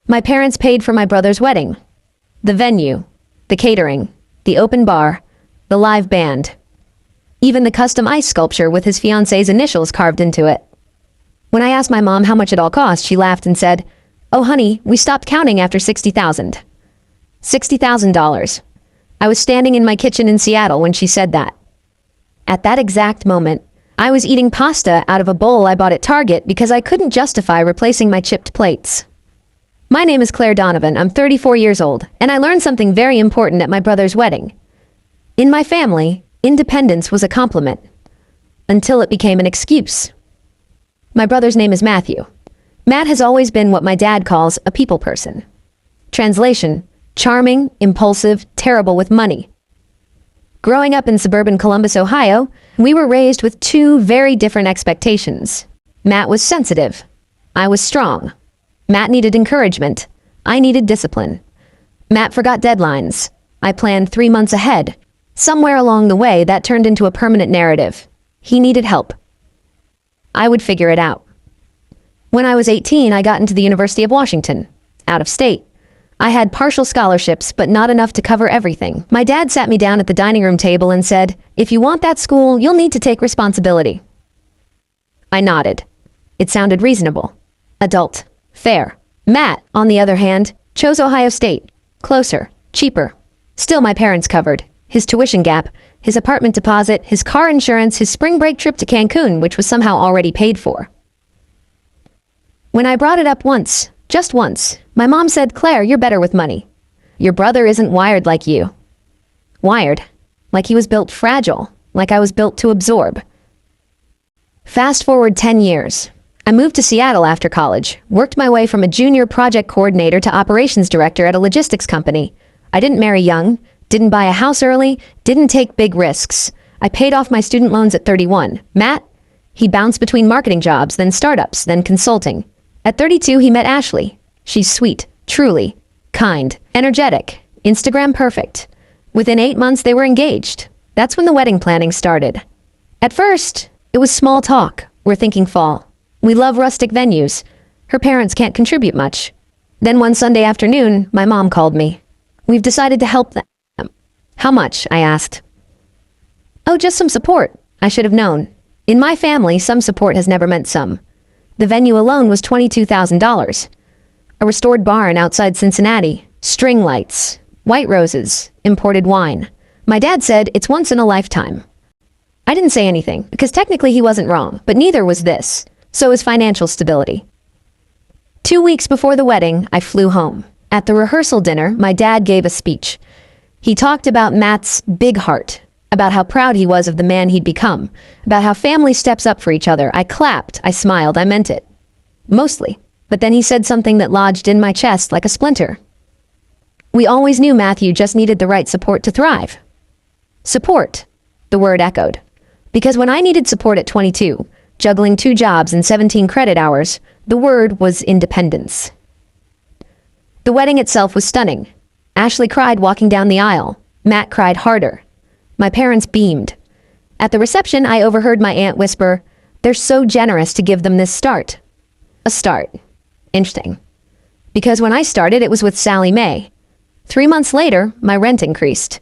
My parents paid for my brother's wedding. The venue, the catering, the open bar, the live band. Even the custom ice sculpture with his fiancée's initials carved into it. When I asked my mom how much it all cost, she laughed and said, "Oh honey, we stopped counting after $60,000. $60,000. I was standing in my kitchen in Seattle when she said that. At that exact moment, I was eating pasta out of a bowl I bought at Target because I couldn't justify replacing my chipped plates. My name is Claire Donovan, I'm 34 years old, and I learned something very important at my brother's wedding. In my family, independence was a compliment, until it became an excuse. My brother's name is Matthew. Matt has always been what my dad calls a people person. Translation: charming, impulsive, terrible with money. Growing up in suburban Columbus, Ohio, we were raised with two very different expectations. Matt was sensitive. I was strong. Matt needed encouragement. I needed discipline. Matt forgot deadlines. I planned 3 months ahead. Somewhere along the way, that turned into a permanent narrative. He needed help. I would figure it out. When I was 18, I got into the University of Washington, out of state. I had partial scholarships, but not enough to cover everything. My dad sat me down at the dining room table and said, "If you want that school, you'll need to take responsibility." I nodded. It sounded reasonable. Adult. Fair. Matt, on the other hand, chose Ohio State. Closer. Cheaper. Still my parents covered. His tuition gap, his apartment deposit, his car insurance, his spring break trip to Cancun, which was somehow already paid for. When I brought it up once, just once, my mom said, "Claire, you're better with money. Your brother isn't wired like you." Wired. Like he was built fragile. Like I was built to absorb. Fast forward 10 years. I moved to Seattle after college, worked my way from a junior project coordinator to operations director at a logistics company. I didn't marry young, didn't buy a house early, didn't take big risks. I paid off my student loans at 31. Matt? He bounced between marketing jobs, then startups, then consulting. At 32, he met Ashley. She's sweet, truly, kind, energetic, Instagram perfect. Within 8 months, they were engaged. That's when the wedding planning started. At first, it was small talk. We're thinking fall. We love rustic venues. Her parents can't contribute much. Then one Sunday afternoon, my mom called me. "We've decided to help them." "How much?" I asked. "Oh, just some support." I should have known. In my family, some support has never meant some. The venue alone was $22,000. A restored barn outside Cincinnati, string lights, white roses, imported wine. My dad said it's once in a lifetime. I didn't say anything, because technically he wasn't wrong, but neither was this. So is financial stability. 2 weeks before the wedding, I flew home. At the rehearsal dinner, my dad gave a speech. He talked about Matt's big heart, about how proud he was of the man he'd become, about how family steps up for each other. I clapped, I smiled, I meant it. Mostly. But then he said something that lodged in my chest like a splinter. "We always knew Matthew just needed the right support to thrive." Support, the word echoed. Because when I needed support at 22, juggling 2 jobs and 17 credit hours, the word was independence. The wedding itself was stunning. Ashley cried walking down the aisle. Matt cried harder. My parents beamed. At the reception, I overheard my aunt whisper, "They're so generous to give them this start." A start. Interesting. Because when I started, it was with Sally Mae. 3 months later, my rent increased.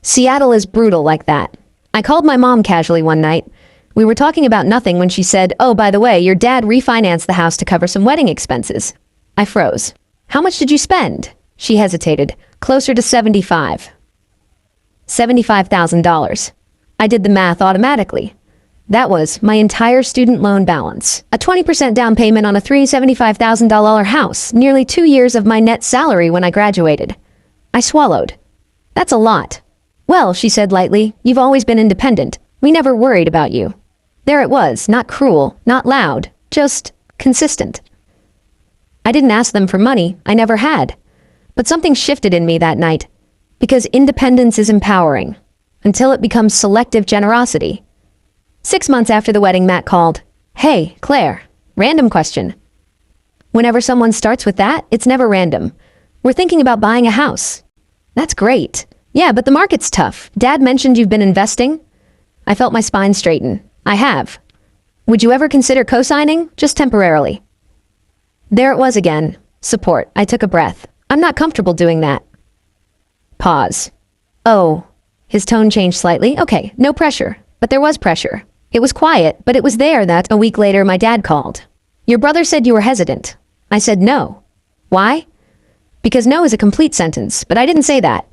Seattle is brutal like that. I called my mom casually one night. We were talking about nothing when she said, "Oh, by the way, your dad refinanced the house to cover some wedding expenses." I froze. "How much did you spend?" She hesitated. "Closer to 75. $75,000. I did the math automatically. That was my entire student loan balance. A 20% down payment on a $375,000 house, nearly 2 years of my net salary when I graduated. I swallowed. "That's a lot." "Well," she said lightly, "you've always been independent. We never worried about you." There it was, not cruel, not loud, just consistent. I didn't ask them for money, I never had. But something shifted in me that night. Because independence is empowering, until it becomes selective generosity. 6 months after the wedding, Matt called. "Hey, Claire, random question." Whenever someone starts with that, it's never random. "We're thinking about buying a house." "That's great." "Yeah, but the market's tough. Dad mentioned you've been investing." I felt my spine straighten. "I have." "Would you ever consider co-signing? Just temporarily." There it was again. Support. I took a breath. I'm not comfortable doing that. Pause. Oh. His tone changed slightly. Okay, no pressure. But there was pressure. It was quiet, but it was there that a week later my dad called. Your brother said you were hesitant. I said no. Why? Because no is a complete sentence, but I didn't say that.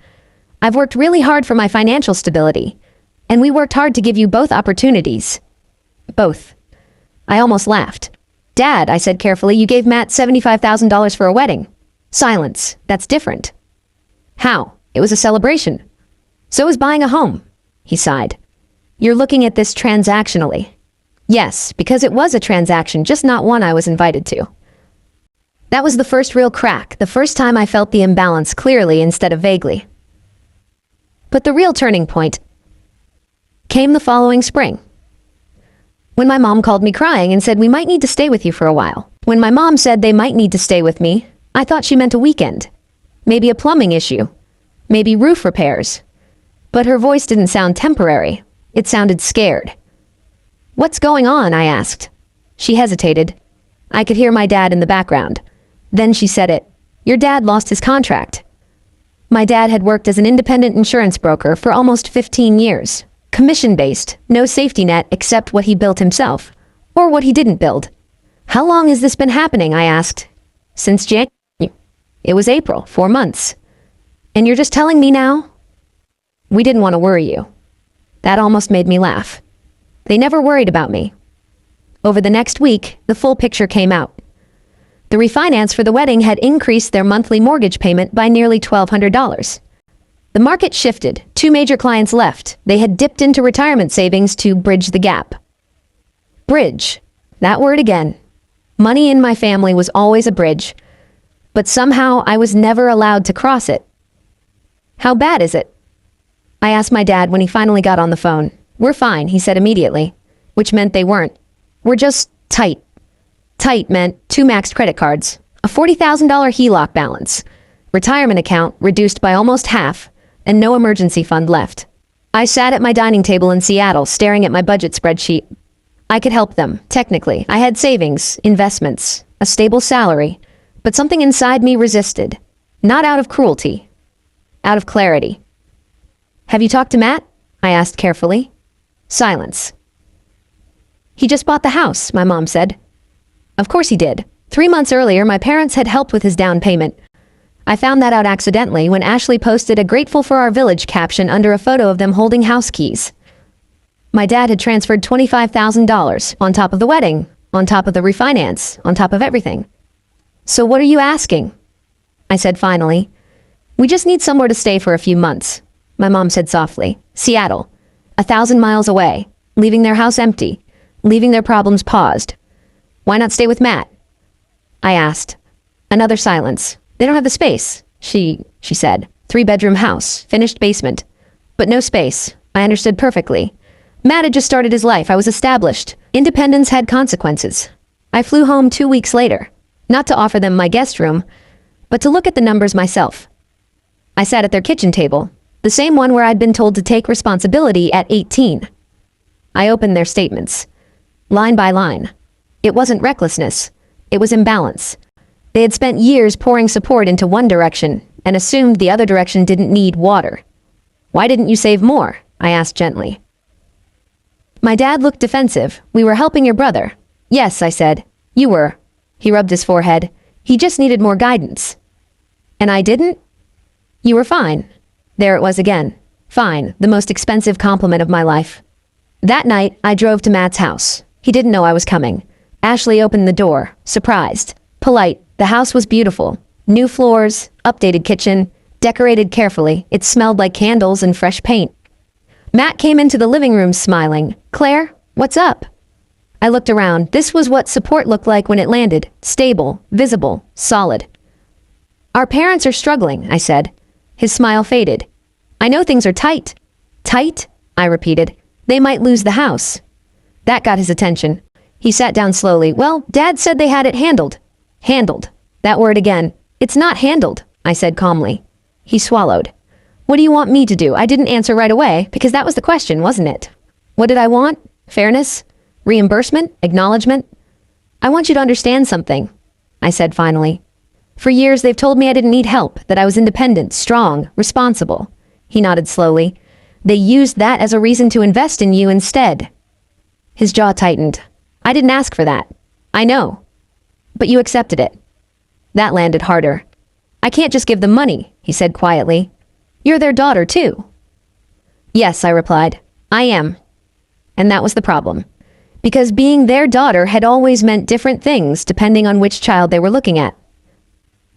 I've worked really hard for my financial stability. And we worked hard to give you both opportunities. Both. I almost laughed. Dad, I said carefully, you gave Matt $75,000 for a wedding. Silence. That's different. How? It was a celebration. So is buying a home. He sighed. You're looking at this transactionally. Yes, because it was a transaction, just not one I was invited to. That was the first real crack, the first time I felt the imbalance clearly instead of vaguely. But the real turning point came the following spring. When my mom called me crying and said we might need to stay with you for a while. When my mom said they might need to stay with me, I thought she meant a weekend. Maybe a plumbing issue. Maybe roof repairs. But her voice didn't sound temporary. It sounded scared. What's going on? I asked. She hesitated. I could hear my dad in the background. Then she said it. Your dad lost his contract. My dad had worked as an independent insurance broker for almost 15 years. Commission-based, no safety net except what he built himself. Or what he didn't build. How long has this been happening? I asked. Since January. It was April, 4 months. And you're just telling me now? We didn't want to worry you. That almost made me laugh. They never worried about me. Over the next week, the full picture came out. The refinance for the wedding had increased their monthly mortgage payment by nearly $1,200. The market shifted. 2 major clients left. They had dipped into retirement savings to bridge the gap. Bridge. That word again. Money in my family was always a bridge. But somehow I was never allowed to cross it. How bad is it? I asked my dad when he finally got on the phone. We're fine, he said immediately. Which meant they weren't. We're just tight. Tight meant 2 maxed credit cards, a $40,000 HELOC balance, retirement account reduced by almost half, and no emergency fund left. I sat at my dining table in Seattle staring at my budget spreadsheet. I could help them, technically. I had savings, investments, a stable salary, but something inside me resisted. Not out of cruelty. Out of clarity. Have you talked to Matt? I asked carefully. Silence. He just bought the house, my mom said. Of course he did. 3 months earlier, my parents had helped with his down payment. I found that out accidentally when Ashley posted a "Grateful for our village" caption under a photo of them holding house keys. My dad had transferred $25,000 on top of the wedding, on top of the refinance, on top of everything. So what are you asking? I said finally. We just need somewhere to stay for a few months, my mom said softly. Seattle. 1,000 miles away. Leaving their house empty. Leaving their problems paused. Why not stay with Matt? I asked. Another silence. They don't have the space, she said. 3-bedroom house, finished basement. But no space. I understood perfectly. Matt had just started his life. I was established. Independence had consequences. I flew home 2 weeks later. Not to offer them my guest room, but to look at the numbers myself. I sat at their kitchen table, the same one where I'd been told to take responsibility at 18. I opened their statements. Line by line. It wasn't recklessness. It was imbalance. They had spent years pouring support into one direction and assumed the other direction didn't need water. Why didn't you save more? I asked gently. My dad looked defensive. We were helping your brother. Yes, I said. You were. He rubbed his forehead. He just needed more guidance. And I didn't? You were fine. There it was again. Fine, the most expensive compliment of my life. That night, I drove to Matt's house. He didn't know I was coming. Ashley opened the door, surprised. Polite. The house was beautiful. New floors, updated kitchen, decorated carefully. It smelled like candles and fresh paint. Matt came into the living room smiling. Claire, what's up? I looked around. This was what support looked like when it landed. Stable, visible, solid. Our parents are struggling, I said. His smile faded. I know things are tight. Tight? I repeated. They might lose the house. That got his attention. He sat down slowly. Well, Dad said they had it handled. Handled. That word again. It's not handled, I said calmly. He swallowed. What do you want me to do? I didn't answer right away, because that was the question, wasn't it? What did I want? Fairness? Reimbursement? Acknowledgement? I want you to understand something, I said finally. For years, they've told me I didn't need help, that I was independent, strong, responsible. He nodded slowly. They used that as a reason to invest in you instead. His jaw tightened. I didn't ask for that. I know. But you accepted it. That landed harder. I can't just give them money, he said quietly. You're their daughter, too. Yes, I replied. I am. And that was the problem. Because being their daughter had always meant different things depending on which child they were looking at.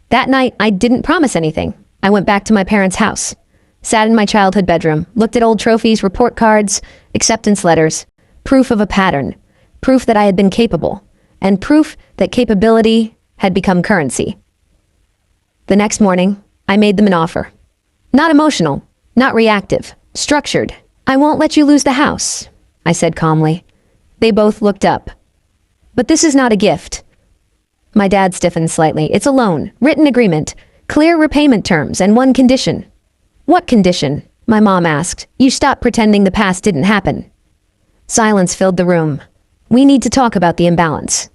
That night, I didn't promise anything. I went back to my parents' house, sat in my childhood bedroom, looked at old trophies, report cards, acceptance letters, proof of a pattern, proof that I had been capable, and proof that capability had become currency. The next morning, I made them an offer. Not emotional, not reactive, structured. I won't let you lose the house, I said calmly. They both looked up. But this is not a gift. My dad stiffened slightly. It's a loan, written agreement, clear repayment terms, and one condition. What condition? My mom asked. You stop pretending the past didn't happen. Silence filled the room. We need to talk about the imbalance.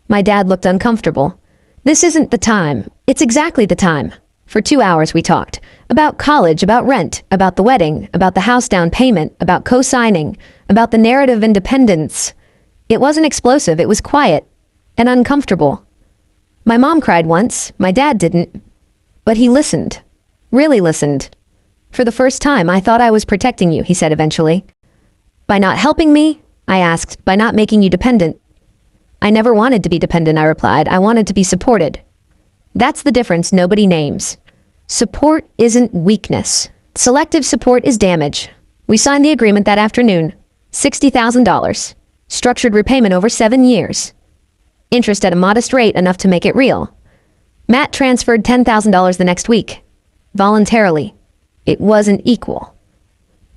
My dad looked uncomfortable. This isn't the time. It's exactly the time. For 2 hours we talked. About college, about rent, about the wedding, about the house down payment, about co-signing, about the narrative of independence. It wasn't explosive, it was quiet and uncomfortable. My mom cried once, my dad didn't. But he listened. Really listened. For the first time, I thought I was protecting you, he said eventually. By not helping me? I asked. By not making you dependent? I never wanted to be dependent, I replied. I wanted to be supported. That's the difference nobody names. Support isn't weakness. Selective support is damage. We signed the agreement that afternoon. $60,000. Structured repayment over 7 years. Interest at a modest rate enough to make it real. Matt transferred $10,000 the next week. Voluntarily. It wasn't equal.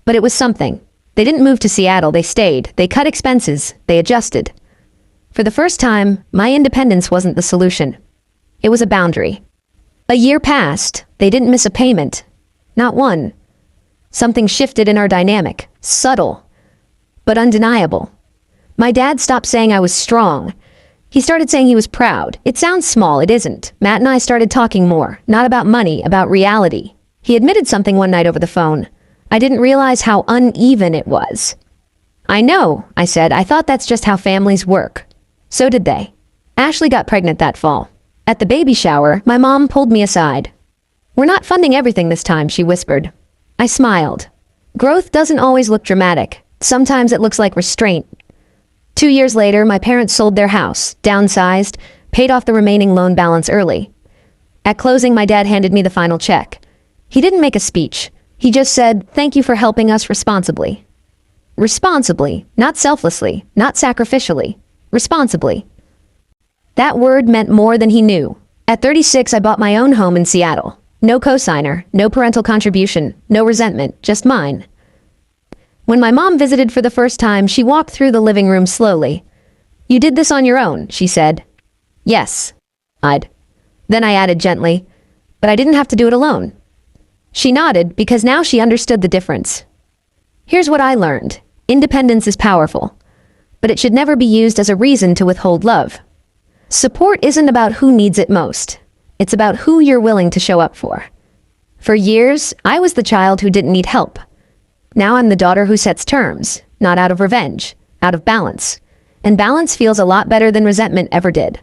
But it was something. They didn't move to Seattle, they stayed. They cut expenses. They adjusted. For the first time, my independence wasn't the solution. It was a boundary. A year passed. They didn't miss a payment. Not one. Something shifted in our dynamic. Subtle. But undeniable. My dad stopped saying I was strong. He started saying he was proud. It sounds small, it isn't. Matt and I started talking more. Not about money, about reality. He admitted something one night over the phone. I didn't realize how uneven it was. I know, I said. I thought that's just how families work. So did they. Ashley got pregnant that fall. At the baby shower, my mom pulled me aside. We're not funding everything this time, she whispered. I smiled. Growth doesn't always look dramatic. Sometimes it looks like restraint. 2 years later, my parents sold their house, downsized, paid off the remaining loan balance early. At closing, my dad handed me the final check. He didn't make a speech. He just said, "Thank you for helping us responsibly." Responsibly, not selflessly, not sacrificially. Responsibly. That word meant more than he knew. At 36, I bought my own home in Seattle. No cosigner, no parental contribution, no resentment, just mine. When my mom visited for the first time, she walked through the living room slowly. You did this on your own, she said. Yes, Then I added gently, but I didn't have to do it alone. She nodded because now she understood the difference. Here's what I learned. Independence is powerful, but it should never be used as a reason to withhold love. Support isn't about who needs it most. It's about who you're willing to show up for. For years, I was the child who didn't need help. Now I'm the daughter who sets terms, not out of revenge, out of balance. And balance feels a lot better than resentment ever did.